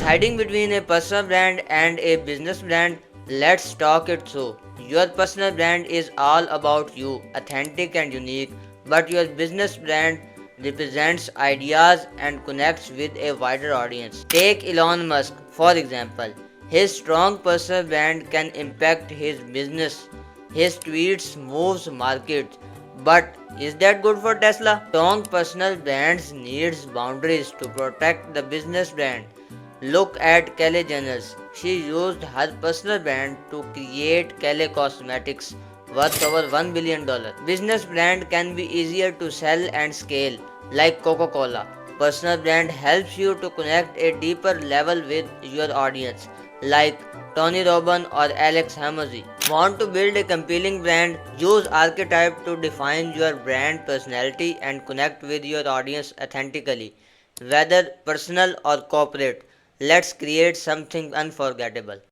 Deciding between a personal brand and a business brand, let's talk it through. Your personal brand is all about you, authentic and unique, but your business brand represents ideas and connects with a wider audience. Take Elon Musk, for example. His strong personal brand can impact his business. His tweets moves markets. But is that good for Tesla? Strong personal brands needs boundaries to protect the business brand. Look at Kelly Jenner. She used her personal brand to create Kelly Cosmetics worth over $1 billion. Business brand can be easier to sell and scale, like Coca-Cola. Personal brand helps you to connect a deeper level with your audience, like Tony Robbins or Alex Hamosi. Want to build a compelling brand? Use archetype to define your brand personality and connect with your audience authentically, whether personal or corporate. Let's create something unforgettable.